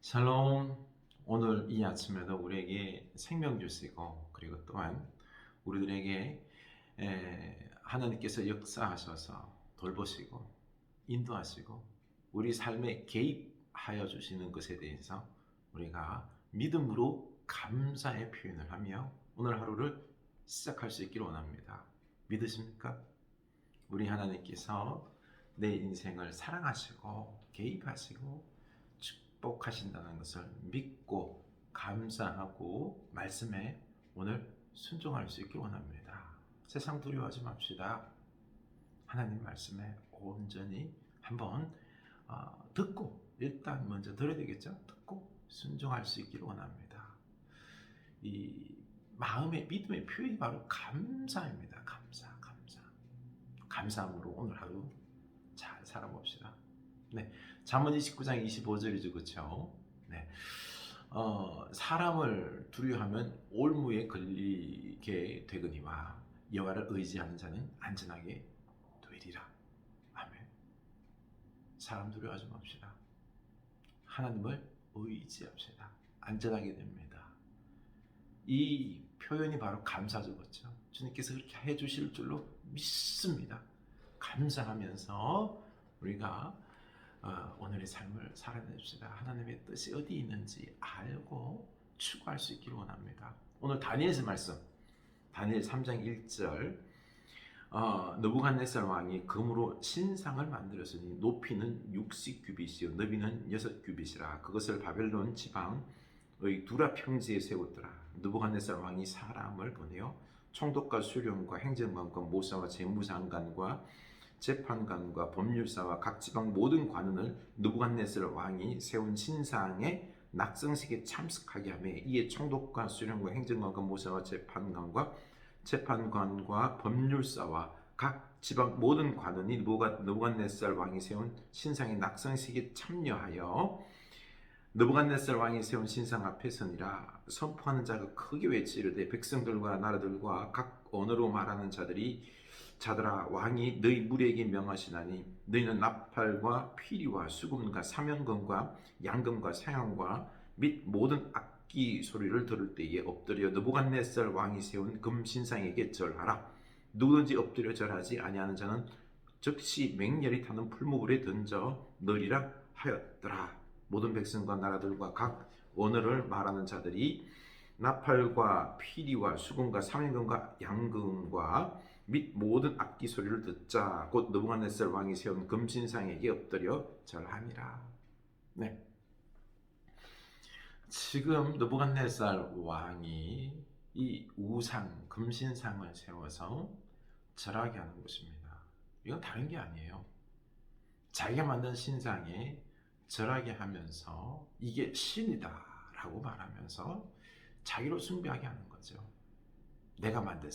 샬롬. 오늘 이 아침에도 우리에게 생명 주시고, 그리고 또한 우리들에게 하나님께서 역사하셔서 돌보시고 인도하시고 우리 삶에 개입하여 주시는 것에 대해서 우리가 믿음으로 감사의 표현을 하며 오늘 하루를 시작할 수 있기를 원합니다. 믿으십니까? 우리 하나님께서 내 인생을 사랑하시고 개입하시고 축복하신다는 것을 믿고 감사하고 말씀에 오늘 순종할 수 있길 원합니다. 세상 두려워하지 맙시다. 하나님 말씀에 온전히 한번 듣고, 일단 먼저 들어야 되겠죠? 듣고 순종할 수 있기를 원합니다. 이 마음의 믿음의 표현이 바로 감사입니다. 감사함으로 오늘 하루 잘 살아봅시다. 네, 잠언 29장 25절이죠, 그렇죠? 네, 사람을 두려워하면 올무에 걸리게 되거니와 여호와를 의지하는 자는 안전하게 되리라. 아멘. 사람 두려워하지 맙시다. 하나님을 의지합시다. 안전하게 됩니다. 이 표현이 바로 감사죠, 그렇죠? 주님께서 그렇게 해주실 줄로 믿습니다. 감사하면서 우리가 오늘의 삶을 살아냅시다. 하나님의 뜻이 어디 있는지 알고 추구할 수 있기를 원합니다. 오늘 다니엘서 말씀, 다니엘 3장 1절, 느부갓네살 왕이 금으로 신상을 만들었으니 높이는 60규빗이요 너비는 6규빗이라. 그것을 바벨론 지방의 두라 평지에 세웠더라. 느부갓네살 왕이 사람을 보내어 총독과 수령과 행정관과 모사와 재무장관과 재판관과 법률사와 각 지방 모든 관원을 느부갓네살 왕이 세운 신상의 낙성식에 참석하게 하며, 이에 총독과 수령과 행정관과 모사와 재판관과 법률사와 각 지방 모든 관원이 느부갓네살 왕이 세운 신상의 낙성식에 참여하여 느부갓네살 왕이 세운 신상 앞에 서니라. 선포하는 자가 크게 외치르되 백성들과 나라들과 각 언어로 말하는 자들아, 왕이 너희 무리에게 명하시나니 너희는 나팔과 피리와 수금과 사면금과 양금과 사양과 및 모든 악기 소리를 들을 때에 엎드려 느부갓네살 왕이 세운 금 신상에게 절하라. 누구든지 엎드려 절하지 아니하는 자는 즉시 맹렬히 타는 풀무불에 던져 넣으리라 하였더라. 모든 백성과 나라들과 각 언어를 말하는 자들이 나팔과 피리와 수금과 사면금과 양금과 및 모든 악기 소리를 듣자 곧 느부갓네살 왕이 세운 금신상에게 엎드려 절하니라. 네, 지금 느부갓네살 왕이 이 우상 금신상을 세워서 절하게 하는 것입니다. 이건 다른 게 아니에요. 자기가 만든 신상에 절하게 하면서 이게 신이다 라고 말하면서 자기로 숭배하게 하는 거죠. 내가 만든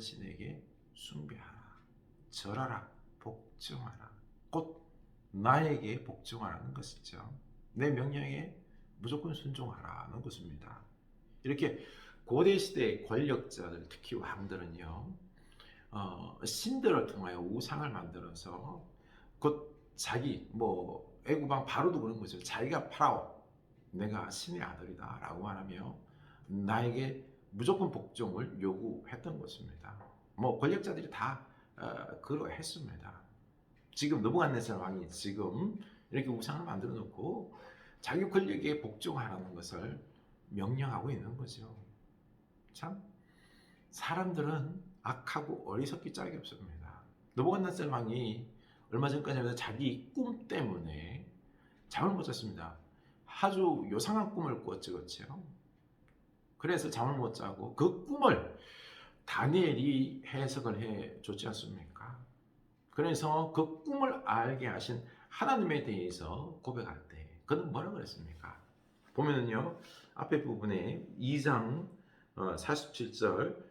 신에게 숭배하라, 절하라, 복종하라. 곧 나에게 복종하라는 것이죠. 내 명령에 무조건 순종하라는 것입니다. 이렇게 고대 시대의 권력자들, 특히 왕들은요, 신들을 통하여 우상을 만들어서 곧 자기, 애굽왕 바로도 그런 거죠. 자기가 파라오, 내가 신의 아들이다 라고 말하며 나에게 무조건 복종을 요구했던 것입니다. 권력자들이 다 그러했습니다. 지금 느부갓네살 왕이 지금 이렇게 우상을 만들어 놓고 자기 권력에 복종하라는 것을 명령하고 있는 거죠. 참 사람들은 악하고 어리석기 짝이 없습니다. 느부갓네살 왕이 얼마 전까지 자기 꿈 때문에 잠을 못 잤습니다. 아주 요상한 꿈을 꿨죠, 그렇죠? 그래서 잠을 못 자고 그 꿈을 다니엘이 해석을 해 줬지 않습니까? 그래서 그 꿈을 알게 하신 하나님에 대해서 고백할 때 그는 뭐라 그랬습니까? 보면은요, 앞에 부분에 2장 47절,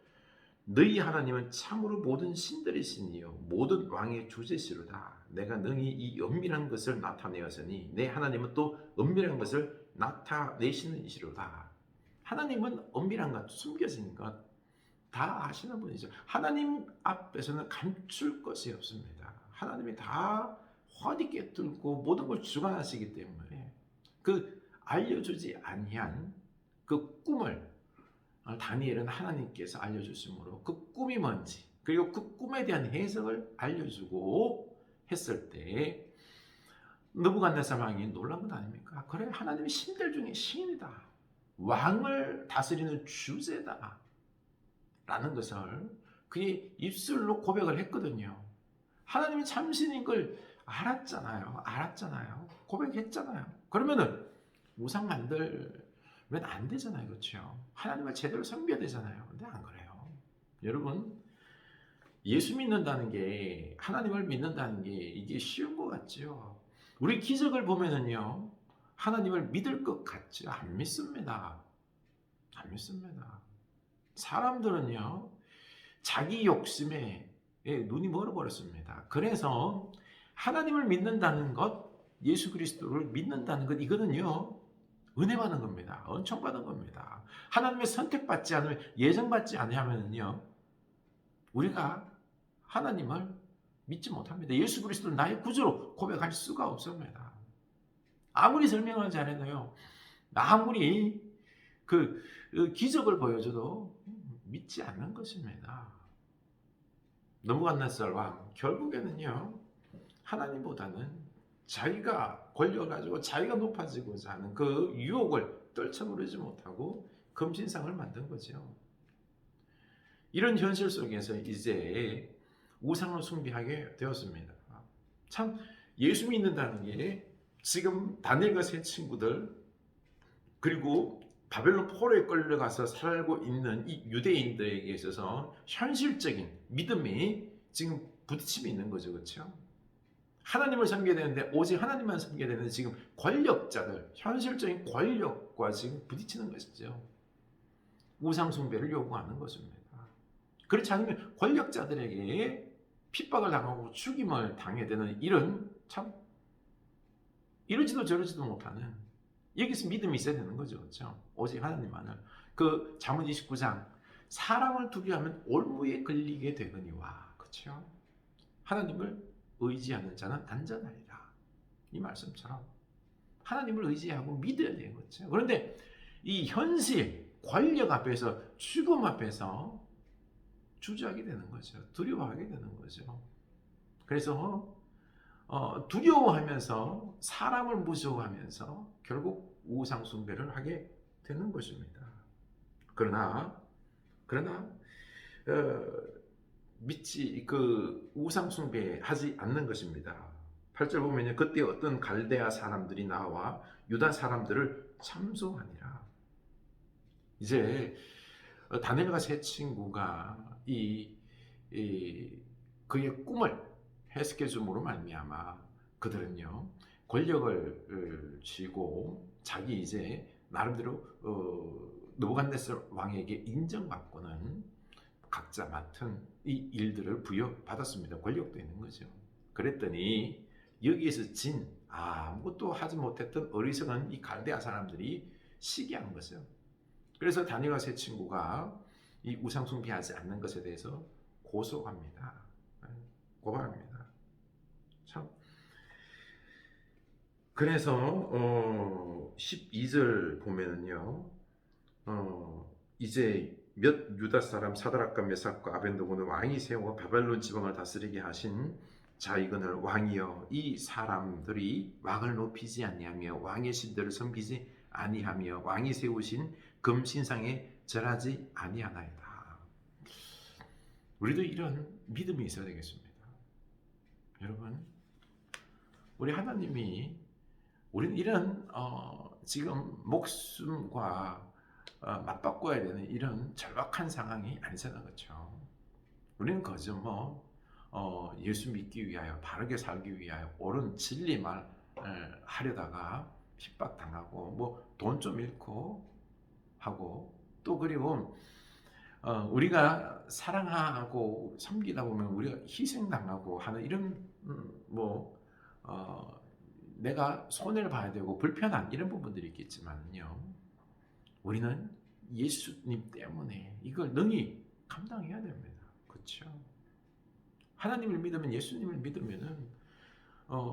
너희 하나님은 참으로 모든 신들이시니요 모든 왕의 주제시로다. 내가 능히 이 은밀한 것을 나타내었으니 내 하나님은 또 은밀한 것을 나타내시는 이시로다. 하나님은 은밀한 것, 숨겨진 것 다 아시는 분이죠. 하나님 앞에서는 감출 것이 없습니다. 하나님이 다 훤히 꿰뚫고 모든 걸 주관하시기 때문에 그 알려주지 아니한 그 꿈을 다니엘은 하나님께서 알려주심으로 그 꿈이 뭔지, 그리고 그 꿈에 대한 해석을 알려주고 했을 때 느부갓네살 왕이 놀란 것 아닙니까? 그래, 하나님이 신들 중에 신이다, 왕을 다스리는 주제다 라는 것을 그의 입술로 고백을 했거든요. 하나님이 참신인 걸 알았잖아요. 고백했잖아요. 그러면은 우상 만들면 안 되잖아요. 그렇죠? 하나님을 제대로 섬겨야 되잖아요. 근데 안 그래요. 여러분, 예수 믿는다는 게, 하나님을 믿는다는 게 이게 쉬운 것 같죠? 우리 기적을 보면은요, 하나님을 믿을 것 같죠? 안 믿습니다. 안 믿습니다. 사람들은요, 자기 욕심에 눈이 멀어버렸습니다. 그래서 하나님을 믿는다는 것, 예수 그리스도를 믿는다는 것, 이거는요, 은혜 받는 겁니다. 은총 받은 겁니다. 하나님의 선택받지 않으면, 예정받지 않으면요, 우리가 하나님을 믿지 못합니다. 예수 그리스도를 나의 구주로 고백할 수가 없습니다. 아무리 설명을 잘해도요, 아무리 그 기적을 보여줘도 믿지 않는 것입니다. 느부갓네살 왕, 결국에는요, 하나님보다는 자기가 권력을 가지고 자기가 높아지고자 하는 그 유혹을 떨쳐버리지 못하고 금신상을 만든 거죠. 이런 현실 속에서 이제 우상을 숭배하게 되었습니다. 참, 예수 믿는다는 게 지금 다니엘과 세 친구들, 그리고 바벨론 포로에 끌려가서 살고 있는 이 유대인들에게 있어서 현실적인 믿음이 지금 부딪힘이 있는 거죠. 그렇죠? 하나님을 섬겨야 되는데 오직 하나님만 섬겨야 되는데 지금 권력자들, 현실적인 권력과 지금 부딪히는 것이죠. 우상 숭배를 요구하는 것입니다. 그렇지 않으면 권력자들에게 핍박을 당하고 죽임을 당해야 되는 이런, 참 이러지도 저러지도 못하는, 여기서 믿음이 있어야 되는 거죠. 그렇죠? 오직 하나님만을. 그 잠언 29장, 사람을 두려워하면 올무에 걸리게 되거니와. 그렇죠? 하나님을 의지하는 자는 안전하리라. 이 말씀처럼 하나님을 의지하고 믿어야 되는 거죠. 그런데 이 현실, 권력 앞에서, 죽음 앞에서 주저하게 되는 거죠. 두려워하게 되는 거죠. 그래서 두려워하면서, 사람을 무서워하면서 결국 우상 숭배를 하게 되는 것입니다. 그러나 믿지, 그 우상 숭배하지 않는 것입니다. 8절 보면요, 그때 어떤 갈대아 사람들이 나와 유다 사람들을 참소하니라. 이제 다니엘과 세 친구가 그의 꿈을 해석해 줌으로 말미암아 그들은요, 권력을 쥐고 자기 이제 나름대로 느부갓네살 왕에게 인정받고는 각자 맡은 이 일들을 부여받았습니다. 권력도 있는 거죠. 그랬더니 여기에서 아무것도 하지 못했던 어리석은 이 갈대아 사람들이 시기한 거죠. 그래서 다니엘과 세 친구가 이 우상 숭배하지 않는 것에 대해서 고소합니다. 고발합니다. 참. 그래서 12절 보면은요, 이제 몇 유다 사람 사드락과 메삭과 아벤느고는 왕이 세워 바벨론 지방을 다스리게 하신 자 이거늘 왕이여, 이 사람들이 왕을 높이지 아니하며 왕의 신들을 섬기지 아니하며 왕이 세우신 금신상에 절하지 아니하나이다. 우리도 이런 믿음이 있어야 되겠습니다. 여러분, 우리 하나님이, 우리는 이런 지금 목숨과 맞바꿔야 되는 이런 절박한 상황이 아니잖아요. 그렇죠? 우리는 그저 예수 믿기 위하여, 바르게 살기 위하여 옳은 진리만 하려다가 핍박당하고 돈 좀 잃고 하고, 또 그리고 우리가 사랑하고 섬기다 보면 우리가 희생당하고 하는 이런 내가 손해를 봐야 되고 불편한 이런 부분들이 있겠지만요, 우리는 예수님 때문에 이걸 능히 감당해야 됩니다. 그렇죠? 하나님을 믿으면, 예수님을 믿으면은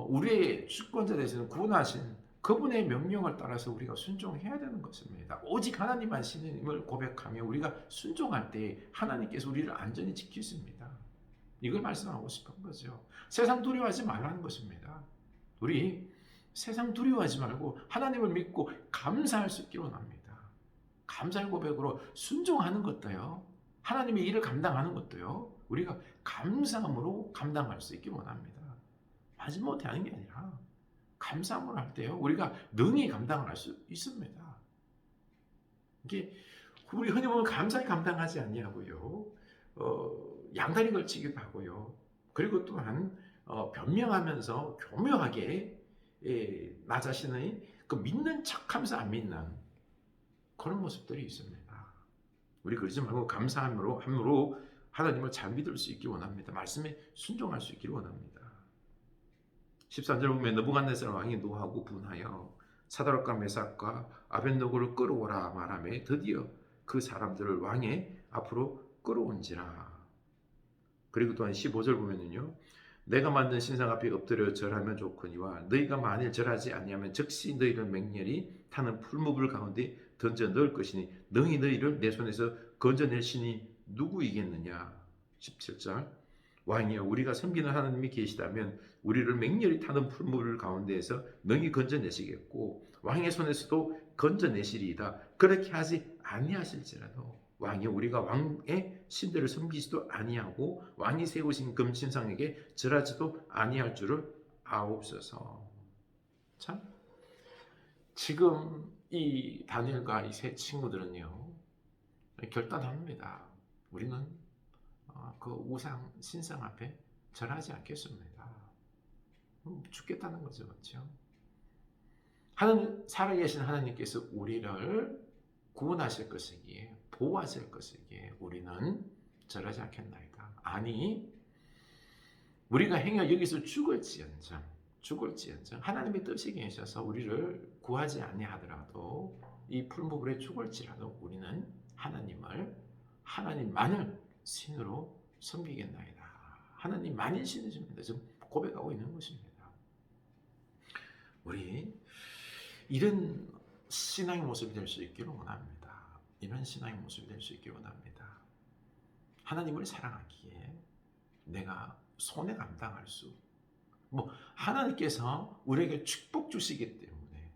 우리의 주권자 되시는 구원하신 그분의 명령을 따라서 우리가 순종해야 되는 것입니다. 오직 하나님 하시님을 고백하며 우리가 순종할 때 하나님께서 우리를 안전히 지키십니다. 이걸 말씀하고 싶은 거죠. 세상 두려워하지 말라는 것입니다. 우리 세상 두려워하지 말고 하나님을 믿고 감사할 수 있기를 원합니다. 감사의 고백으로 순종하는 것도요, 하나님의 일을 감당하는 것도요, 우리가 감사함으로 감당할 수 있기를 원합니다. 마지못해 하는 게 아니라 감사함으로 할 때요, 우리가 능히 감당을 할 수 있습니다. 이게 우리 흔히 보면 감사히 감당하지 아니하고요, 양다리 걸치기도 하고요, 그리고 또한 변명하면서 교묘하게 나 자신의 그 믿는 척하면서 안 믿는 그런 모습들이 있습니다. 우리 그러지 말고 감사함으로 하나님을 잘 믿을 수 있기 원합니다. 말씀에 순종할 수 있기를 원합니다. 13절 보면 느부갓네살 왕이 노하고 분하여 사드락과 메삭과 아벳느고를 끌어오라 말하며 드디어 그 사람들을 왕의 앞으로 끌어온지라. 그리고 또한 15절 보면은요, 내가 만든 신상 앞에 엎드려 절하면 좋거니와 너희가 만일 절하지 아니하면 즉시 너희를 맹렬히 타는 풀무불 가운데 던져 넣을 것이니 너희를 내 손에서 건져낼 신이 누구이겠느냐. 17절 왕이여 우리가 섬기는 하나님이 계시다면 우리를 맹렬히 타는 풀무불 가운데에서 능히 건져내시겠고 왕의 손에서도 건져내시리이다. 그렇게 하지 아니하실지라도 왕이 우리가 왕의 신들을 섬기지도 아니하고 왕이 세우신 금신상에게 절하지도 아니할 줄을 아옵소서. 참 지금 이 다니엘과 이 세 친구들은요, 결단합니다. 우리는 그 우상 신상 앞에 절하지 않겠습니다. 죽겠다는 거죠, 그렇죠? 하나님, 살아계신 하나님께서 우리를 구원하실 것이기에, 보호하실 것이기에 우리는 절하지 않겠나이다. 아니, 우리가 행여 여기서 죽을지언정 하나님의 뜻이 계셔서 우리를 구하지 아니하더라도 이 풀무불에 죽을지라도 우리는 하나님만을 신으로 섬기겠나이다. 하나님만이 신이십니다. 지금 고백하고 있는 것입니다. 우리 이런 신앙의 모습이 될 수 있기를 원합니다. 이런 신앙의 모습이 될 수 있기를 원합니다. 하나님을 사랑하기에 내가 손해 감당할 수, 하나님께서 우리에게 축복 주시기 때문에,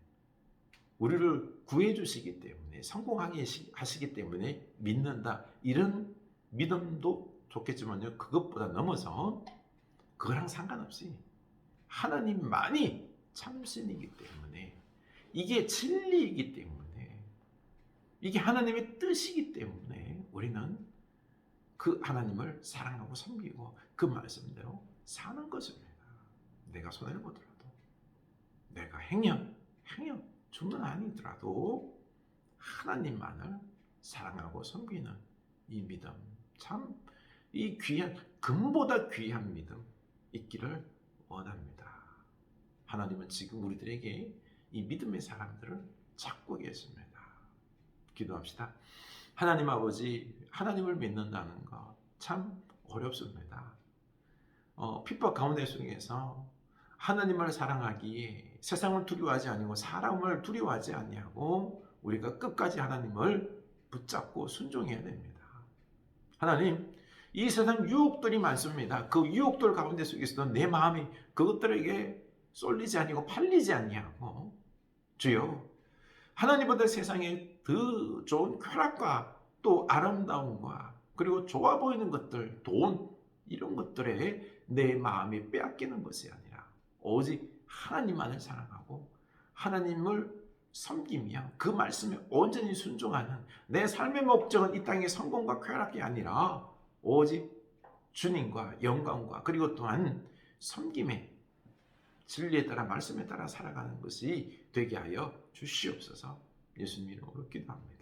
우리를 구해 주시기 때문에, 성공하게 하시기 때문에 믿는다. 이런 믿음도 좋겠지만요, 그것보다 넘어서 그거랑 상관없이 하나님만이 참신이기 때문에, 이게 진리이기 때문에, 이게 하나님의 뜻이기 때문에 우리는 그 하나님을 사랑하고 섬기고 그 말씀대로 사는 것입니다. 내가 손해를 보더라도, 내가 행여 주문 아니더라도 하나님만을 사랑하고 섬기는 이 믿음, 참 이 귀한, 금보다 귀한 믿음 있기를 원합니다. 하나님은 지금 우리들에게 이 믿음의 사람들을 찾고 계십니다. 기도합시다. 하나님 아버지, 하나님을 믿는다는 것 참 어렵습니다. 핍박 가운데 속에서 하나님을 사랑하기에 세상을 두려워하지 아니고 사람을 두려워하지 아니하고 우리가 끝까지 하나님을 붙잡고 순종해야 됩니다. 하나님, 이 세상 유혹들이 많습니다. 그 유혹들 가운데 속에서도 내 마음이 그것들에게 쏠리지 아니고 팔리지 아니하고, 주여, 하나님보다 세상에 더 좋은 쾌락과 또 아름다움과 그리고 좋아 보이는 것들, 돈, 이런 것들에 내 마음이 빼앗기는 것이 아니라 오직 하나님만을 사랑하고 하나님을 섬기며 그 말씀에 온전히 순종하는 내 삶의 목적은 이 땅의 성공과 쾌락이 아니라 오직 주님과 영광과 그리고 또한 섬김의 진리에 따라 말씀에 따라 살아가는 것이 되게 하여 주시옵소서. 예수님 이름으로 기도합니다.